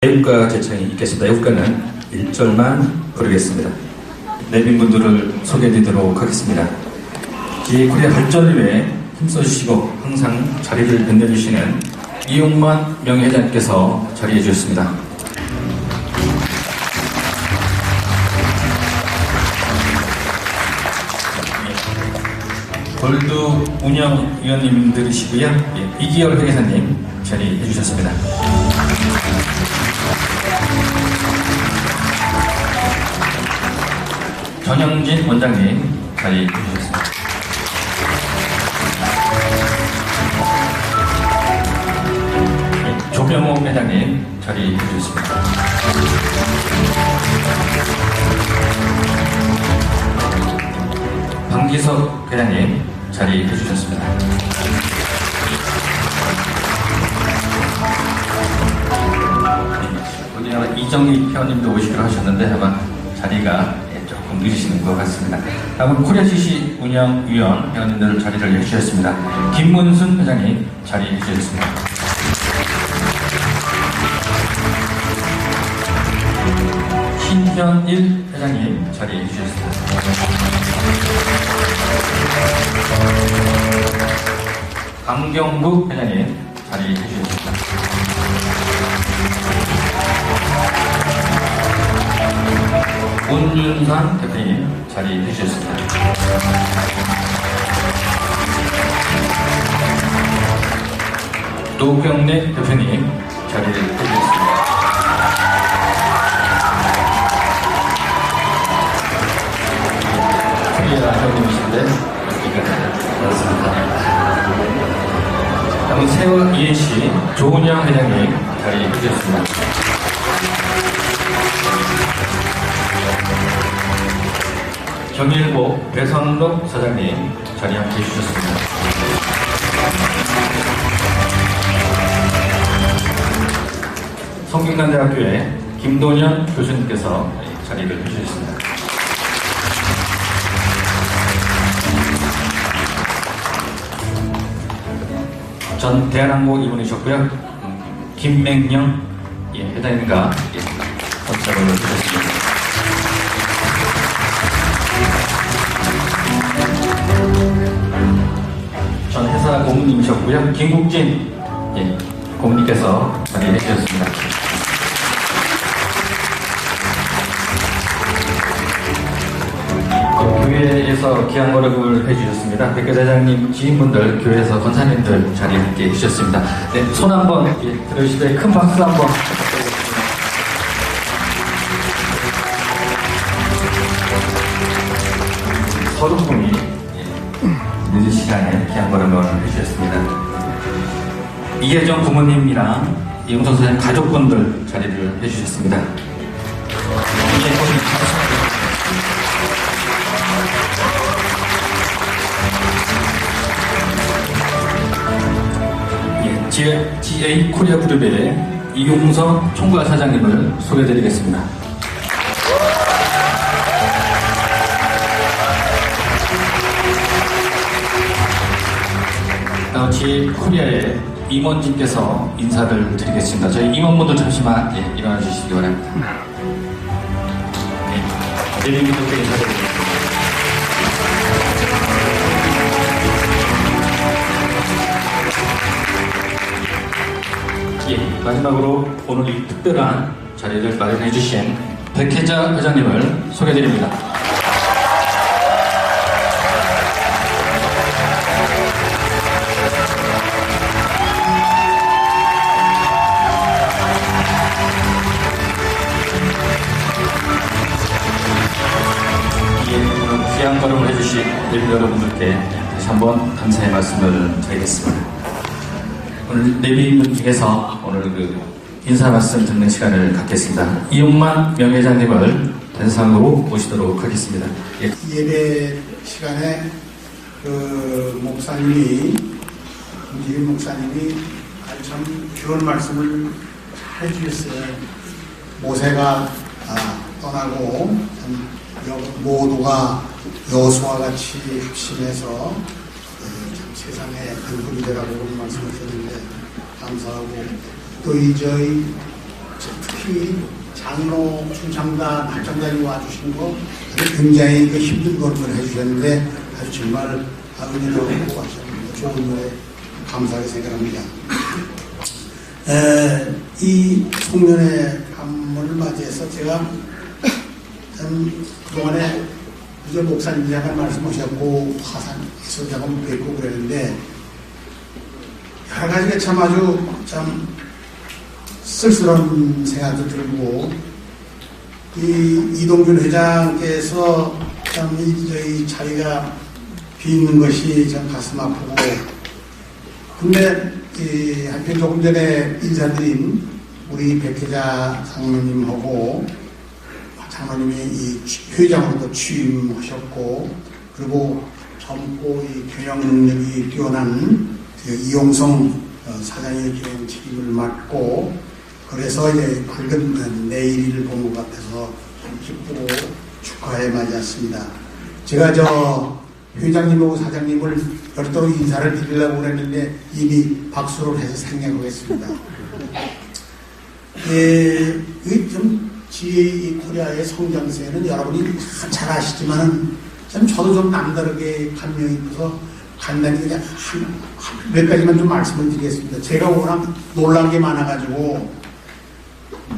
애국가 제청이 있겠습니다. 애국가는 1절만 부르겠습니다. 내빈분들을 소개해드리도록 하겠습니다. 기코리아 발전을 위해 힘써주시고 항상 자리를 빛내주시는 이용만 명예회장님께서 자리해 주셨습니다. 골드 운영위원님들이시고요. 이기열 회계사님 자리해 주셨습니다. 전영진 원장님 자리해 주셨습니다. 조병호 회장님 자리해 주셨습니다. 방기석 회장님 자리해 주셨습니다. 우리나라 이정희 회원님도 오시기로 하셨는데 아마 자리가 조금 늦으시는 것 같습니다. 다음은 코리아CC 운영위원 회원님들 자리를 해주셨습니다. 김문순 회장님 자리해 주셨습니다. 신현일 회장님 자리해 주셨습니다. 강경구 회장님 자리해 주셨습니다. 문윤산 대표님 자리해 주셨습니다. 노경래 대표님 자리를 해주셨습니다. 코리아 회원님이신데 여기가 그렇습니다. 다음은 세월 ENC 조은영 회장님 자리해 주셨습니다. 경일보 배선록 사장님 자리함께 해주셨습니다. 성균관대학교의 김도년 교수님께서 자리를 해주셨습니다. 전 대한항공 이분이셨고요. 김맹영 회장님과 선착을 해주셨습니다. 전 회사 고문님이셨고요. 김국진 고문님께서 자리해 주셨습니다. 교회에서 귀한 거력을 해주셨습니다. 백교대장님, 지인분들, 교회에서 권사님들 자리에 함께 해주셨습니다. 네, 손 한번 들으시되 큰 박수 한번 부탁드리겠습니다. 서른 분이 늦은 시간에 귀한 걸음을 해주셨습니다. 이혜정 부모님이랑 이용선 선생님 가족분들 자리를 해주셨습니다. GA 코리아 그룹의 이용석 총괄 사장님을 소개해드리겠습니다. GA 코리아의 임원진께서 인사를 드리겠습니다. 저희 임원분들 잠시만 일어나 주시기 바랍니다. 내림분들께 인사드리겠습니다. 마지막으로 오늘 이 특별한 자리를 마련해 주신 백혜자 회장님을 소개드립니다. 오늘 귀한 걸음을 해주신 내빈 여러분들께 다시 한번 감사의 말씀을 드리겠습니다. 오늘 내빈분 중에서 오늘 인사 말씀 듣는 시간을 갖겠습니다. 이용만 명예회장님을 대상으로 모시도록 하겠습니다. 예배 시간에 목사님이 김지인 목사님이 참 귀한 말씀을 잘 해주셨어요. 모세가 떠나고 모두가 여호수아와 같이 합심해서 세상에 등불이 되라고 그런 말씀을 드렸는데 감사하고 또 저희 특히 장로, 충창단, 발전단이 와주신 거 굉장히 힘든 걸을 해주셨는데 아주 정말 은혜롭고 좋은 노래 감사하게 생각합니다. 이 송년회 감문을 맞이해서 제가 그동안에 그저 목사님 잠깐 말씀하셨고 화산에서 잠깐 뵙고 그랬는데 여러 가지가 참 아주 참 쓸쓸한 생각도 들고 이동준 회장께서 참 저희 자리가 비있는 것이 참 가슴 아프고 근데 한편 조금 전에 인사드린 우리 백혜자 장로님하고 장로님이 이 회장으로도 취임하셨고 그리고 젊고 이 교양 능력이 뛰어난 이용성 사장의 교양 책임을 맡고 그래서 이제 밝은 내일을 본 것 같아서 참 기쁘고 축하해 맞이했습니다. 제가 저 회장님하고 사장님을 별도로 인사를 드리려고 그랬는데 이미 박수를 해서 생략하겠습니다. 좀 이 코리아의 성장세는 여러분이 잘 아시지만은 참 저도 좀 남다르게 감명이 있어서 간단히 그냥 몇 가지만 좀 말씀을 드리겠습니다. 제가 워낙 놀란 게 많아가지고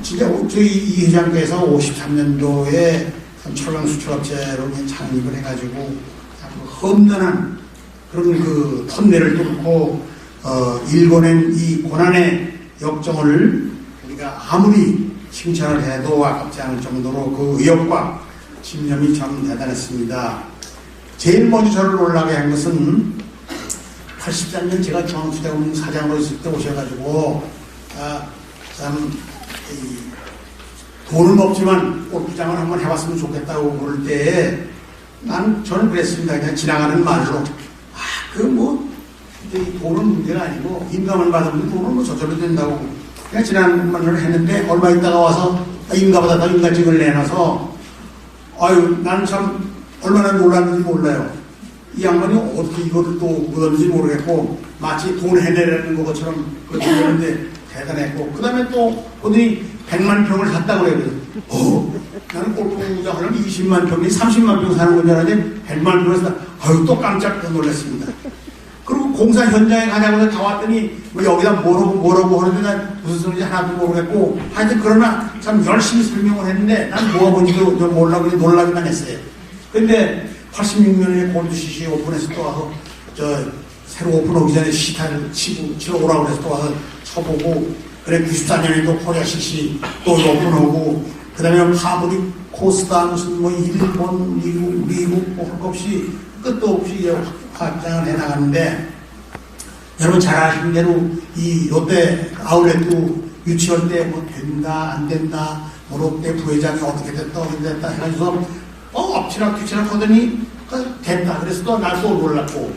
진짜 저희 이 회장께서 53년도에 철강수출업체로 창립을 해가지고 험난한 그런 그 턴내를 뚫고 일궈낸 이 고난의 역정을 우리가 아무리 칭찬을 해도 아깝지 않을 정도로 그 의욕과 집념이 참 대단했습니다. 제일 먼저 저를 놀라게 한 것은 83년 제가 정수대원 사장으로 있을 때 오셔가지고 참 돈은 없지만 골프장을 한번 해봤으면 좋겠다고 그럴 때에 저는 그랬습니다. 그냥 지나가는 말로 돈은 문제가 아니고 인감을 받으면 돈은 뭐 저절로 된다고 그냥 지나가는 말로 했는데 얼마 있다가 와서 인가보다 더 인가증을 내놔서 나는 참 얼마나 놀랐는지 몰라요. 이 양반이 어떻게 이거를 또 묻었는지 모르겠고 마치 돈 해내려는 것처럼 그러는데 대단했고 그 다음에 또 오더니 100만 평을 샀다고 그래요. 나는 골프장 하려면 20만 평이 30만 평 사는 건 줄 알았는데 100만 평을 샀다. 또 깜짝 놀랐습니다. 그리고 공사 현장에 가자마자 다 왔더니 뭐 여기다 뭐라고 하는데 난 무슨 소리인지 하나도 모르겠고 하여튼 그러나 참 열심히 설명을 했는데 난 뭐가 뭔지도 몰라 그냥 놀라기만 했어요. 근데 86년에 골드CC 오픈해서 또 와서 새로 오픈하기 전에 시타를 치러 오라고 해서 또 와서 쳐보고 그래 94년에 또 코리아 CC 또 오픈하고 그 다음에 하버리 코스타 무슨 뭐 일본 미국 뭐 할 것 없이 끝도 없이 확장을 해나가는데 여러분 잘 아시는 대로 이 롯데 아울렛도 유치할 때 뭐 된다 안 된다 뭐 롯데 부회장이 어떻게 됐다 해가지고 엎치락 뒤치락 하더니 됐다 그래서 또 날 또 놀랐고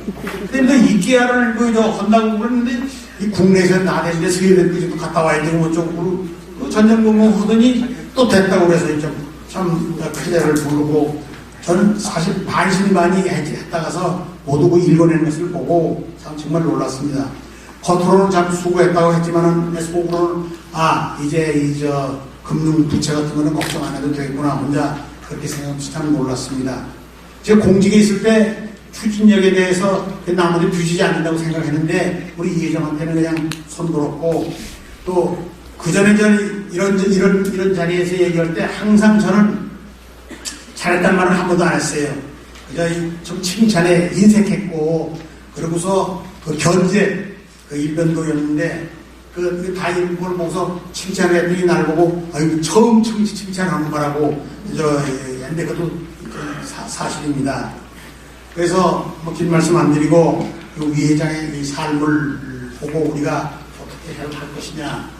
근데 이케아를 한다고 그랬는데 이 국내에서 다 됐는데 스웨덴까지도 갔다 와야 되고 쪽으로 전쟁공무 하더니 또 됐다고 그래서 참 크레를 부르고 저는 사실 반신반의 했다가서 못 오고 읽어낸 것을 보고 참 정말 놀랐습니다. 겉으로는 참 수고했다고 했지만은 속으로는 이제 금융 부채 같은 거는 걱정 안 해도 되겠구나 혼자 그렇게 생각해서 참 놀랐습니다. 제가 공직에 있을 때 추진력에 대해서 나머지 뒤지지 않는다고 생각했는데 우리 이 회장한테는 그냥 손들었고 또 그 전에 이런 자리에서 얘기할 때 항상 저는 잘했단 말을 한 번도 안 했어요. 그저 좀 칭찬에 인색했고 그러고서 그 견제 그 일변도였는데 다 이런 걸 보고서 칭찬을 했더니 날 보고 처음 칭찬하는 거라고 근데 그것도 사실입니다. 그래서 뭐 긴 말씀 안 드리고 위 회장의 이 삶을 보고 우리가 어떻게 할 것이냐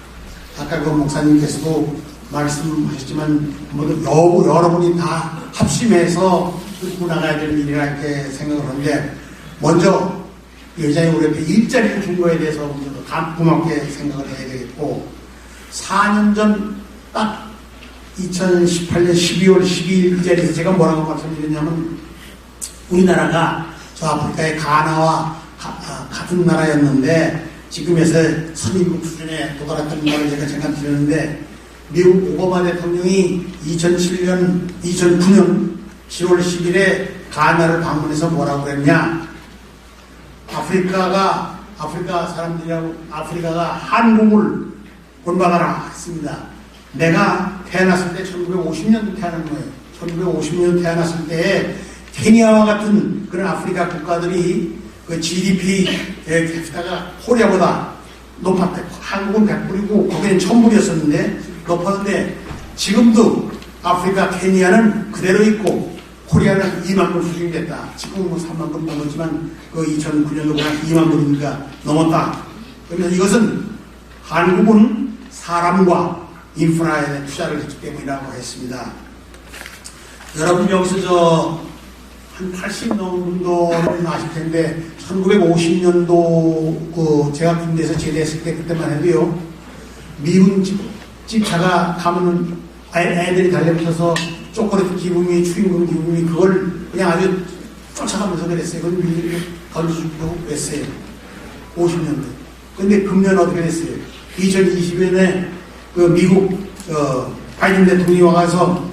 아까 그 목사님께서도 말씀하셨지만 모두 여러분이 다 합심해서 끌고 나가야 될 일이라 이렇게 생각을 하는데 먼저 여자의 우리 앞에 일자리를 준 거에 대해서 고맙게 생각을 해야 되겠고 4년 전 딱 2018년 12월 12일 이 자리에서 제가 뭐라고 말씀드렸냐면 우리나라가 저 아프리카의 가나와 같은 나라였는데 지금에서 선진국 수준에 도달했던 말을 제가 잠깐 드렸는데 미국 오바마 대통령이 2009년 7월 10일에 가나를 방문해서 뭐라고 그랬냐? 아프리카 사람들이라고 아프리카가 한국을 본받아라 했습니다. 내가 태어났을 때 1950년도 태어난 거예요. 1950년 태어났을 때 케니아와 같은 그런 아프리카 국가들이 그 GDP 캡ita가 코리아보다 높았대. 한국은 100불이고 거기는 1000불이었었는데 높았는데 지금도 아프리카 케니아는 그대로 있고 코리아는 2만 불 수준이 됐다. 지금은 뭐 3만 불 넘었지만 그 2009년도 그냥 2만 불이니까 넘었다. 그러면 이것은 한국은 사람과 인프라에 투자를 했기 때문이라고 했습니다. 여러분 여기서 한 80년도는 아실 텐데 1950년도 그 제가 군대에서 제대했을 때 그때만 해도요 미군 집차가 가면은 애들이 달려붙어서 초콜릿 기분이 추임금 기분이 그걸 그냥 아주 쫓아가면서 그랬어요. 그걸 미국이 던져주고 그랬어요. 50년대. 근데 금년 어떻게 됐어요? 2020년에 그 미국 바이든 대통령이 와가서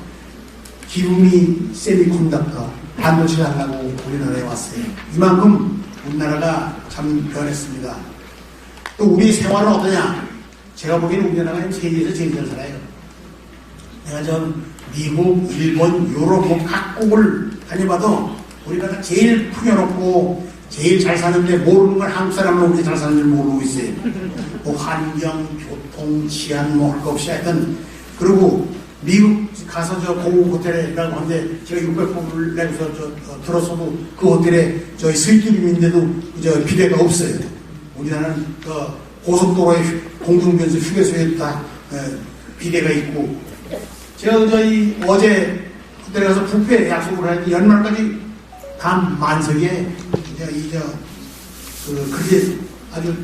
기분이 세미콘덕터 반도체 하려고 우리나라에 왔어요. 이만큼 우리나라가 참 변했습니다. 또 우리 생활은 어떠냐? 제가 보기에는 우리나라가 세계에서 제일 잘 살아요. 내가 전 미국, 일본, 유럽 각국을 다녀봐도 우리가 제일 풍요롭고 제일 잘 사는데 모르는 걸 한국 사람은 우리 잘 사는 줄 모르고 있어요. 뭐 환경, 교통, 치안 뭐 할 거 없이 하여튼 그리고 미국 가서 저 고급 호텔에 가고 하는데 제가 600불을 내고서 들었어도 그 호텔에 저희 스위트룸인데도 저 비대가 없어요. 우리나라는 그 고속도로에 공중변수 휴게소에 다 비대가 있고 제가 저희 어제 호텔에 가서 뷔페 약속을 하는데 연말까지 다 만석에 그게 아주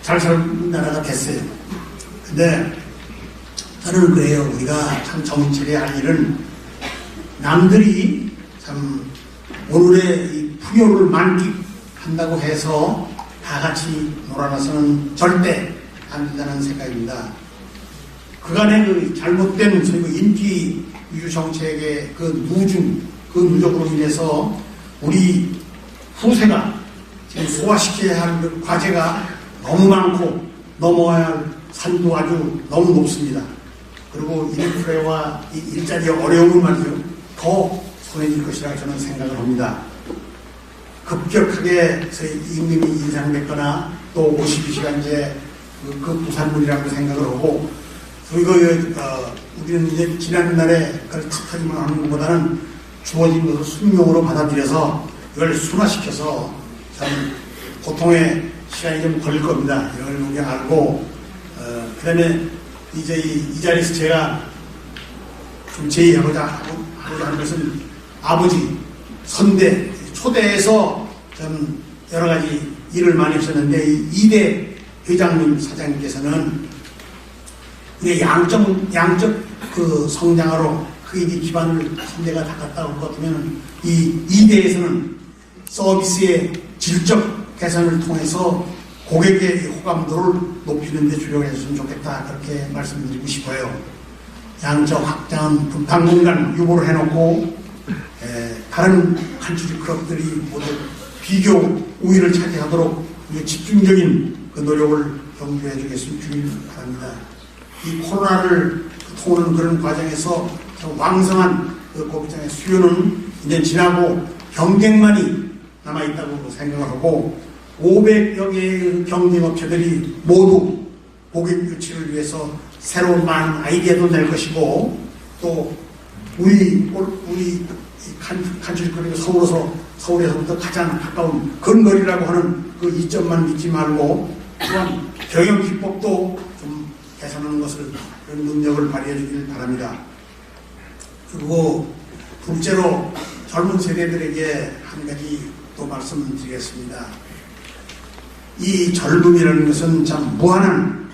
잘 사는 나라가 됐어요. 근데 저는 그래요. 우리가 참 정치를 할 일은 남들이 참 오늘의 이 풍요를 만끽한다고 해서 다 같이 놀아나서는 절대 안 된다는 생각입니다. 그간의 그 잘못된 소위 그 인기 위주 정책의 그 누적으로 인해서 우리 후세가 지금 소화시켜야 할 그 과제가 너무 많고 넘어야 할 산도 아주 너무 높습니다. 그리고 인프레와 일자리의 어려움을 말이죠. 더 손해질 것이라고 저는 생각을 합니다. 급격하게 임금이 인상됐거나 또 52시간제 그 부산물이라고 생각을 하고 우리는 이제 지난날에 그걸 탓하기만 하는 것보다는 주어진 것을 숙명으로 받아들여서 이걸 순화시켜서 참 고통의 시간이 좀 걸릴 겁니다. 이걸 우리가 알고 그 다음에 이제 이 자리에서 제가 좀 제의하고자 하는 것은 아버지 선대 초대에서 좀 여러 가지 일을 많이 하셨는데 이대 회장님 사장님께서는 우리 양적 그 성장으로 그 일이 기반을 선대가 닦았다고 할 것 같으면 이 이대에서는 서비스의 질적 개선을 통해서 고객의 호감도를 높이는 데 주력을 해줬으면 좋겠다. 그렇게 말씀드리고 싶어요. 양적 확장은 당분간 유보를 해놓고 다른 칸츄리 클럽들이 모두 비교 우위를 차지하도록 집중적인 그 노력을 경주해 주겠으면 바랍니다. 이 코로나를 통하는 그런 과정에서 왕성한 그 고객장의 수요는 이제 지나고 경쟁만이 남아있다고 생각을 하고 500여 개의 경쟁업체들이 모두 고객 유치를 위해서 새로운 많은 아이디어도 낼 것이고 또 우리 칸츄리클럽이 서울에서부터 가장 가까운 근거리라고 하는 그 이점만 믿지 말고 또한 경영 기법도 좀 개선하는 것을 그런 능력을 발휘해 주길 바랍니다. 그리고 둘째로 젊은 세대들에게 한 가지 또 말씀드리겠습니다. 이 젊음이라는 것은 참 무한한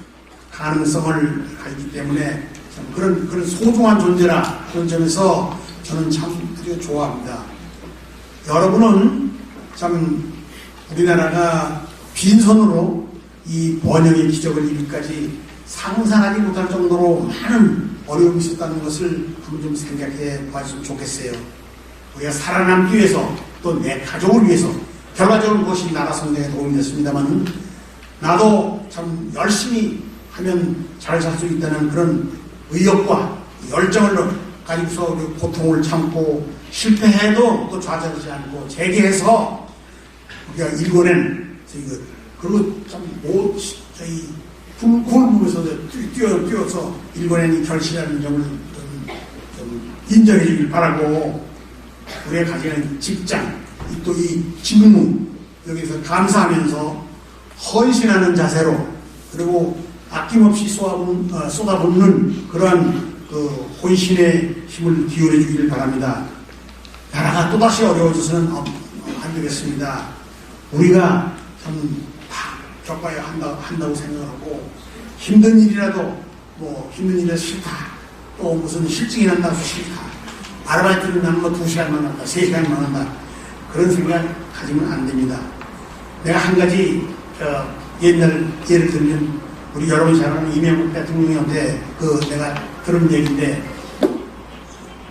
가능성을 가지기 때문에 참 그런 소중한 존재라 그런 점에서 저는 참 아주 좋아합니다. 여러분은 참 우리나라가 빈손으로 이 번영의 기적을 이루기까지 상상하지 못할 정도로 많은 어려움이 있었다는 것을 한번 좀 생각해 봤으면 좋겠어요. 우리가 살아남기 위해서 또 내 가족을 위해서 결과적으로 그것이 나라 성장에 도움이 됐습니다만 나도 참 열심히 하면 잘 살 수 있다는 그런 의욕과 열정을 가지고서 고통을 참고 실패해도 또 좌절하지 않고 재개해서 우리가 일궈낸 그리고 참 저희 꿈을 보면서 뛰어서 일궈낸 이 결실하는 점을 좀 인정해 주길 바라고 우리가 가지는 직장 또 이 직무 여기서 감사하면서 헌신하는 자세로 그리고 아낌없이 쏟아붓는 그러한 그 혼신의 힘을 기울여 주길 바랍니다. 나라가 또다시 어려워져서는 안 되겠습니다. 우리가 참 다 겪어야 한다고 생각하고 힘든 일이라도 힘든 일이라도 싫다. 또 무슨 실증이 난다고 싫다. 아르바이트를 나는 2시간만 한다. 3시간만 한다. 그런 생각 가지면 안 됩니다. 내가 한 가지 옛날 예를 들면 우리 여러분이 잘 아는 이명박 대통령한테 내가 들은 얘기인데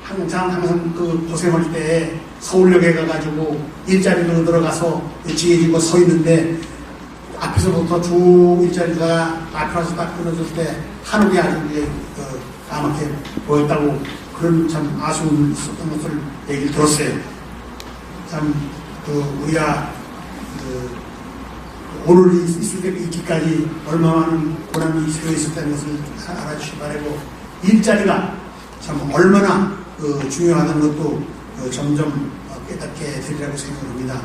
항상 그 고생할 때 서울역에 가가지고 일자리로 들어가서 지게지고 서 있는데 앞에서부터 쭉 일자리가 앞에 와서 딱 끊어졌을 때 하늘이 아주 까맣게 보였다고 그런 참 아쉬움이 있었던 것을 얘기를 들었어요. 참 우리가 오늘 있을 때 있기까지 얼마나 많은 고난이 있었다는 것을 알아주시기 바라고 일자리가 참 얼마나 중요하다는 것도 점점 깨닫게 되리라고 생각합니다.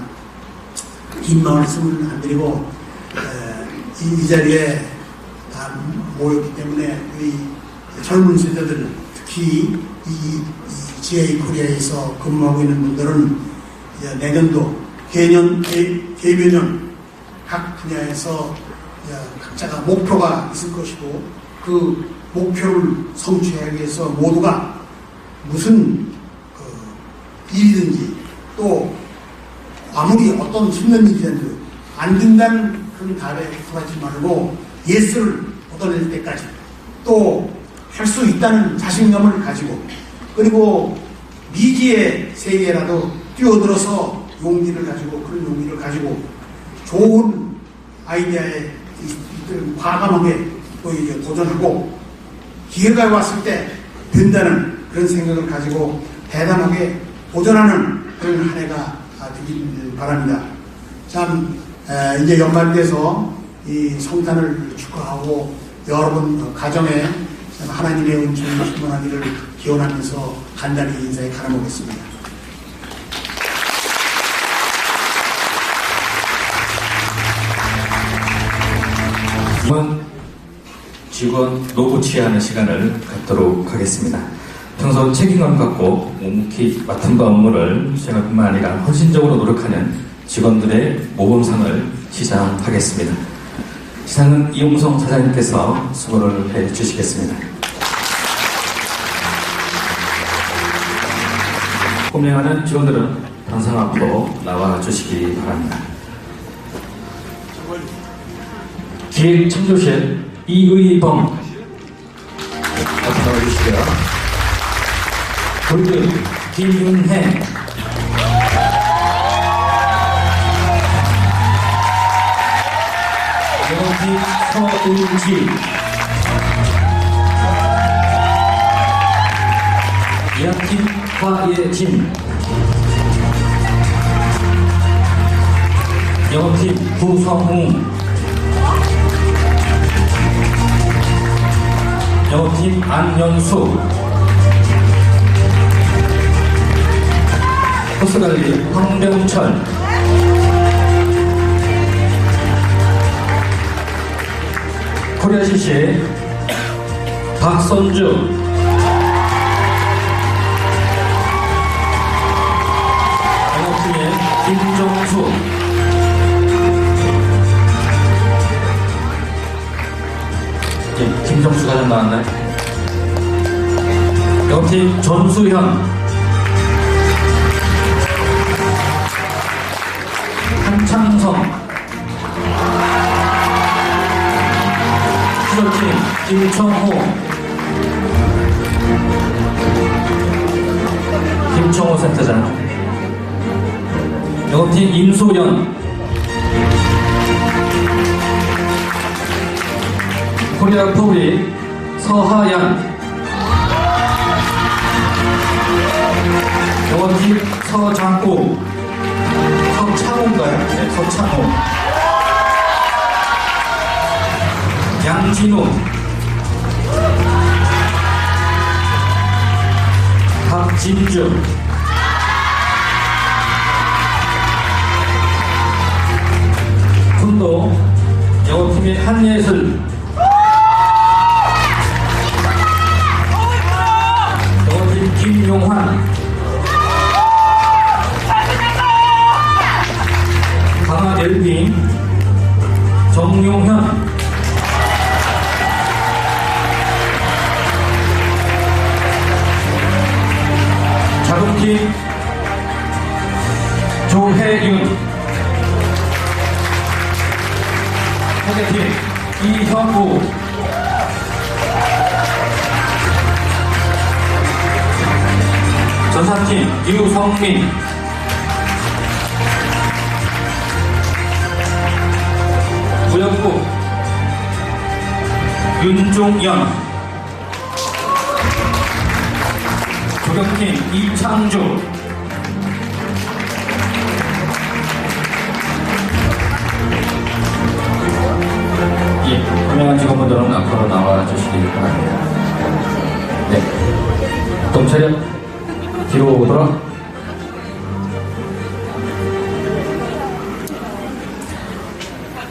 긴 말씀을 안 드리고 이 자리에 다 모였기 때문에 우리 젊은 세대들 특히 이 GA 코리아에서 근무하고 있는 분들은 내년도 개묘년 각 분야에서 각자가 목표가 있을 것이고 그 목표를 성취하기 위해서 모두가 무슨 일이든지 또 아무리 어떤 힘든 일이든지 안 된다는 그런 답에 굴하지 말고 예스를 얻어낼 때까지 또 할 수 있다는 자신감을 가지고 그리고 미지의 세계라도 뛰어들어서 용기를 가지고 그런 용기를 가지고 좋은 아이디어에 과감하게 또 이제 도전하고 기회가 왔을 때 된다는 그런 생각을 가지고 대담하게 도전하는 그런 한 해가 되길 바랍니다. 참 이제 연말이 돼서 이 성탄을 축하하고 여러분 가정에 하나님의 은총이 충만하기를 기원하면서 간단히 인사에 갈아보겠습니다. 이번 직원 노고 취하는 시간을 갖도록 하겠습니다. 평소 책임감 갖고 묵묵히 맡은 바 업무를 수행할 뿐만 아니라 헌신적으로 노력하는 직원들의 모범상을 시상하겠습니다. 시상은 이용성 사장님께서 수고를 해 주시겠습니다. 호명하는 직원들은 단상 앞으로 나와 주시기 바랍니다. 기획창조실 이의범 앞으로 나와주시고요. 골드 김윤혜, 영업팀 서은지, 예약팀 화예진, 영업팀 구성웅, 영업팀 안연수, 코스관리 황병철, 코리아CC 박선주, 영업팀의 김정수, 김정수 과장 나왔나요? 영업팀 전수현, 한창성, 수석팀 김청호 센터장, 영업팀 임소연, 코리아 퍼블릭 서하연, 영업팀 서장우, 서창호인가요? 네, 서창호, 양진호, 박진주, 군도 영업팀의 한예슬, 영업팀 김용환, 강화 델빙 정용현, 자금팀 조혜윤, 회계팀 이현우, 전사팀 유성민, 무역부 윤종연, 조경팀 이창주, 예, 유명한 직원분들은 앞으로 나와주시기 바랍니다. 네, 동차려 뒤로 오도록.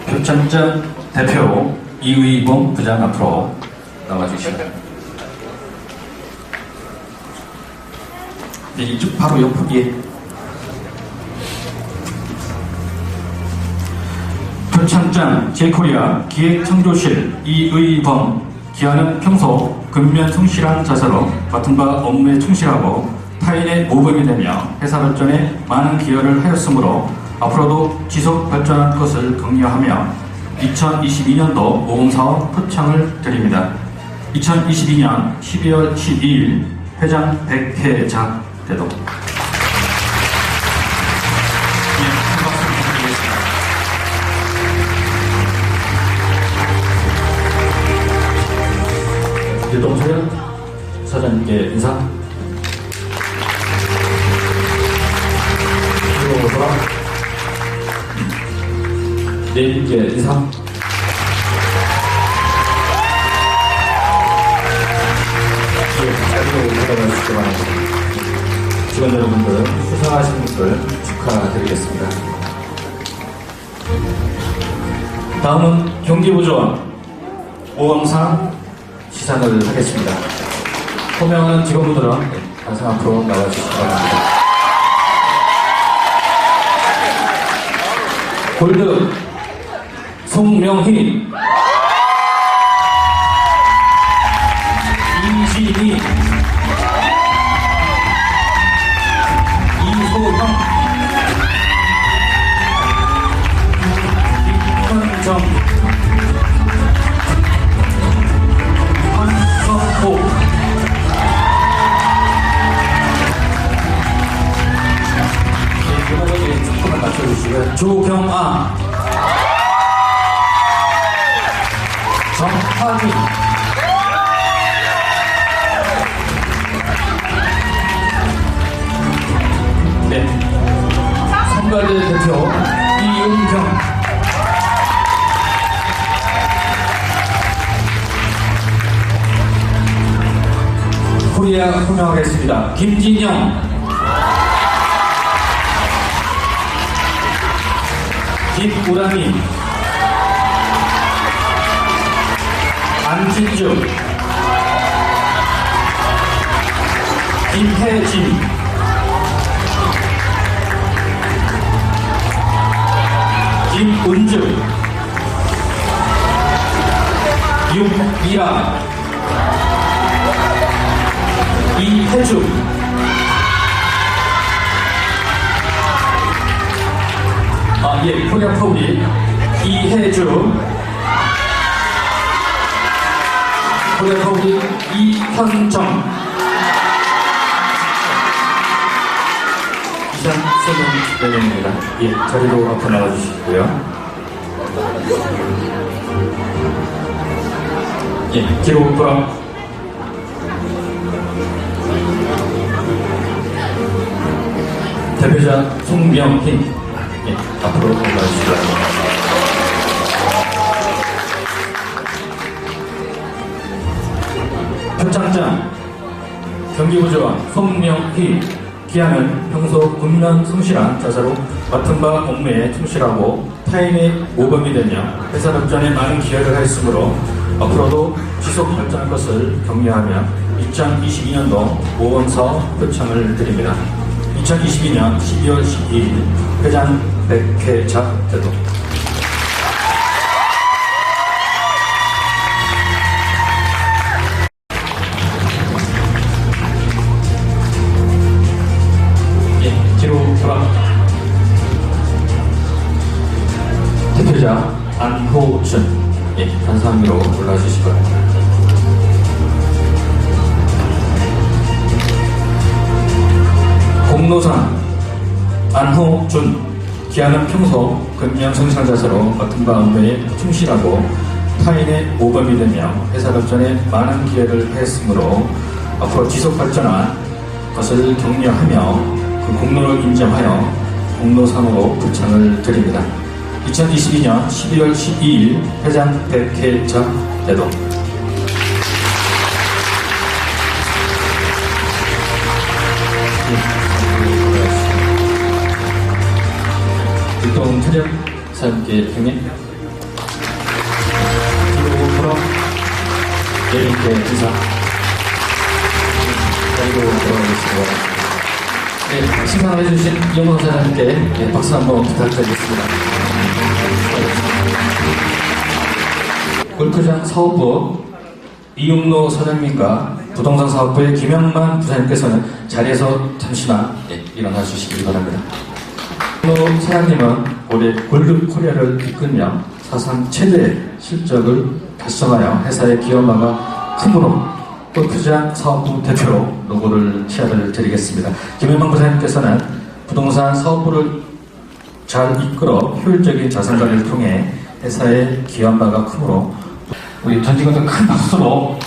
표창장 대표 이의봉 부장 앞으로 나와주시기. 네, 이쪽 바로 옆에. 표창장 제코리아 기획창조실 이의범, 기아는 평소 근면 성실한 자세로 맡은 바 업무에 충실하고 타인의 모범이 되며 회사 발전에 많은 기여를 하였으므로 앞으로도 지속 발전할 것을 격려하며 2022년도 모금사업 표창을 드립니다. 2022년 12월 12일 회장 100회자 대도. 네, 한 박수 부탁드리겠습니다. 유동철 사장님께 인사. 그리고 돌아 내님께 인사. 직원 여러분들, 수상하신 분들 축하드리겠습니다. 다음은 경기부조원 모범상 시상을 하겠습니다. 호명하는 직원분들은 항상 앞으로 나와주시기 바랍니다. 골드 송명희, 이진희, 이소형, 김현정, 한성호, 이번에 조금만 맞춰주시고요. 조경아, 정하기, 네, 선발대 대표 이은경, 코리아 호명하겠습니다. 김진영, 김우람이, 안진주, 김혜진, 김은주, 윤미라, 이혜주, 예, 코리아 퍼블릭 이혜주, 고려서울이 이현정 이상 소명 내용입니다. 예, 자리로 앞으로 나와주시고요. 예, 뒤로 돌아. 대표자 송명희, 예, 앞으로 올라와주시고요. 표창장 경기부지원 송명희 기한은 평소 군면 성실한 자세로 맡은 바 업무에 충실하고 타인의 모범이 되며 회사 발전에 많은 기여를 하였으므로 앞으로도 지속 발전할 것을 격려하며 2022년도 모범사업 표창을 드립니다. 2022년 12월 12일 회장 백회자 대도. 대표자 안호준, 예, 단상 위로 올라주시기 바랍니다. 공로상 안호준 기한은 평소 근면 성실한 자세로 맡은 바 업무에 충실하고 타인의 모범이 되며 회사 발전에 많은 기여를 하였으므로 앞으로 지속 발전한 것을 격려하며 그 공로를 인정하여 공로상으로 표창을 드립니다. 2022년 12월 12일 회장 백회자 대도. 일동 차렷 사장님께 형님 뒤로 돌아 예림께 인사 자리로 돌아가겠습니다. 네, 심사해주신 이용호 사장님께, 네, 박수 한번 부탁드리겠습니다. 골프장 사업부 이용로 사장님과 부동산 사업부의 김영만 부사님께서는 자리에서 잠시만, 네, 일어나 주시기 바랍니다. 이용로 사장님은 올해 골드 코리아를 이끌며 사상 최대의 실적을 달성하여 회사의 기여마가 크므로 골프장 사업부 대표로 노고를 시작을 드리겠습니다. 김영만 부사님께서는 부동산 사업부를 잘 이끌어 효율적인 자산관리를 통해 회사의 기여한 바가 크므로 우리 전 직원들 큰 박수로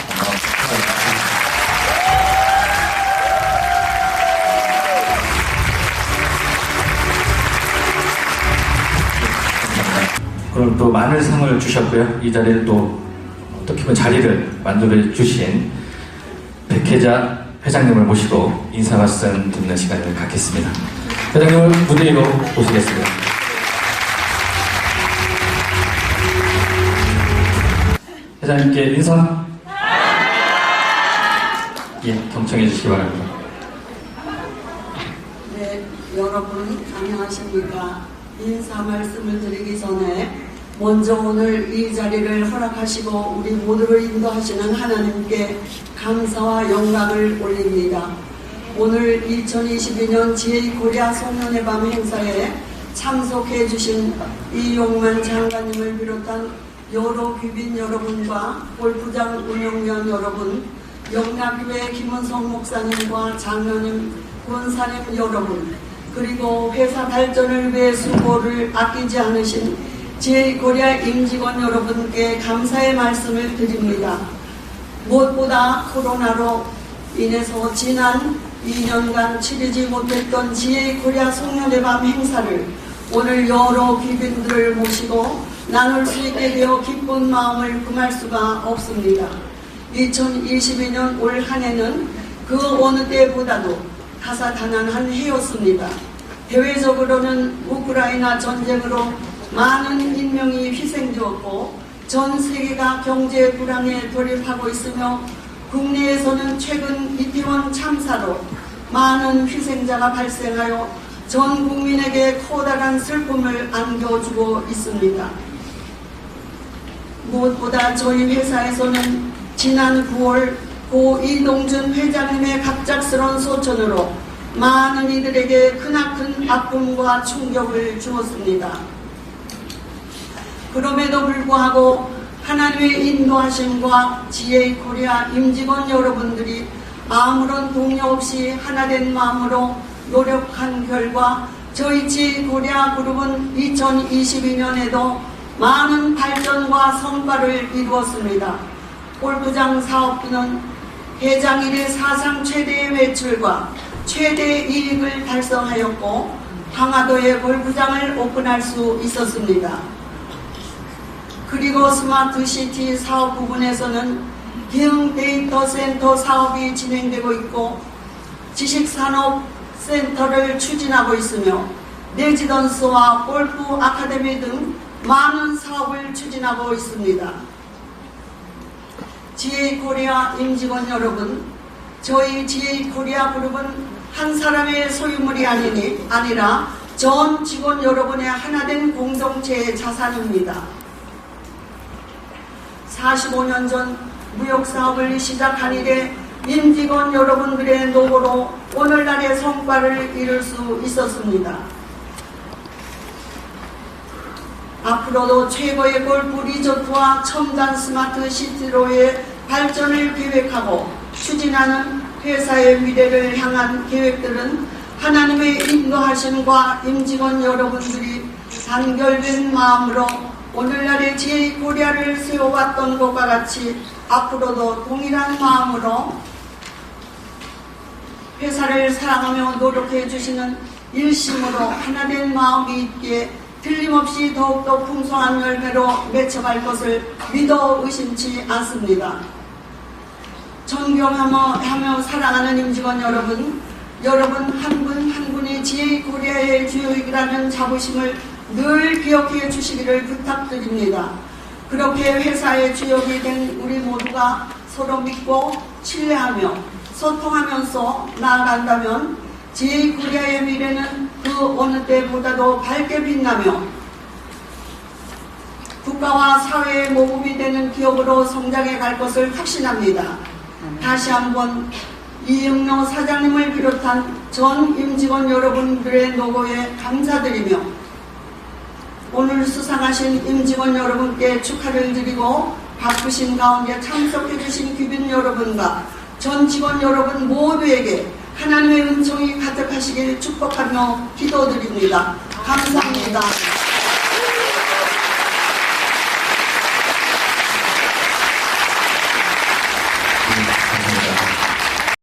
그럼 또 많은 상을 주셨고요. 이 자리를 또 어떻게 보면 자리를 만들어 주신 백회자 회장님을 모시고 인사 말씀 듣는 시간을 갖겠습니다. 회장님을 무대 위로 모시겠습니다. 회장님께 인사. 예, 경청해 주시기 바랍니다. 네, 여러분 안녕하십니까? 인사 말씀을 드리기 전에 먼저 오늘 이 자리를 허락하시고 우리 모두를 인도하시는 하나님께 감사와 영광을 올립니다. 오늘 2022년 GA-코리아 송년회 밤 행사에 참석해 주신 이용만 장관님을 비롯한 여러 귀빈 여러분과 골프장 운영위원 여러분, 영락교회 김은성 목사님과 장로님, 권사님 여러분, 그리고 회사 발전을 위해 수고를 아끼지 않으신 GA-코리아 임직원 여러분께 감사의 말씀을 드립니다. 무엇보다 코로나로 인해서 지난 2년간 치르지 못했던 GA-코리아 송년회 밤 행사를 오늘 여러 귀빈들을 모시고 나눌 수 있게 되어 기쁜 마음을 금할 수가 없습니다. 2022년 올 한 해는 그 어느 때보다도 다사다난한 해였습니다. 대외적으로는 우크라이나 전쟁으로 많은 인명이 희생되었고 전 세계가 경제 불황에 돌입하고 있으며 국내에서는 최근 이태원 참사로 많은 희생자가 발생하여 전 국민에게 커다란 슬픔을 안겨주고 있습니다. 무엇보다 저희 회사에서는 지난 9월 고 이동준 회장님의 갑작스러운 소천으로 많은 이들에게 크나큰 아픔과 충격을 주었습니다. 그럼에도 불구하고 하나님의 인도하심과 지혜의 코리아 임직원 여러분들이 아무런 동요 없이 하나된 마음으로 노력한 결과 저희 지혜의 코리아 그룹은 2022년에도 많은 발전과 성과를 이루었습니다. 골프장 사업부는 개장 이래 사상 최대의 매출과 최대의 이익을 달성하였고 강화도에 골프장을 오픈할 수 있었습니다. 그리고 스마트시티 사업 부분에서는 기흥 데이터 센터 사업이 진행되고 있고 지식산업센터를 추진하고 있으며 레지던스와 골프 아카데미 등 많은 사업을 추진하고 있습니다. 지혜의 코리아 임직원 여러분, 저희 지혜의 코리아 그룹은 한 사람의 소유물이 아니라 전 직원 여러분의 하나된 공동체의 자산입니다. 45년 전 무역사업을 시작한 이래 임직원 여러분들의 노고로 오늘날의 성과를 이룰 수 있었습니다. 앞으로도 최고의 골프 리조트와 첨단 스마트 시티로의 발전을 계획하고 추진하는 회사의 미래를 향한 계획들은 하나님의 인도하심과 임직원 여러분들이 단결된 마음으로 오늘날의 지혜의 코리아를 세워왔던 것과 같이 앞으로도 동일한 마음으로 회사를 사랑하며 노력해 주시는 일심으로 하나된 마음이 있기에 틀림없이 더욱더 풍성한 열매로 맺혀갈 것을 믿어 의심치 않습니다. 존경하며 사랑하는 임직원 여러분, 한 분 한 분이 지혜의 코리아의 주역이라는 자부심을 늘 기억해 주시기를 부탁드립니다. 그렇게 회사의 주역이 된 우리 모두가 서로 믿고 신뢰하며 소통하면서 나아간다면 지혜의 코리아의 미래는 그 어느 때보다도 밝게 빛나며 국가와 사회의 모범이 되는 기업으로 성장해 갈 것을 확신합니다. 다시 한번 이영로 사장님을 비롯한 전 임직원 여러분들의 노고에 감사드리며 오늘 수상하신 임직원 여러분께 축하를 드리고 바쁘신 가운데 참석해 주신 귀빈 여러분과 전 직원 여러분 모두에게 하나님의 은총이 가득하시길 축복하며 기도드립니다. 감사합니다.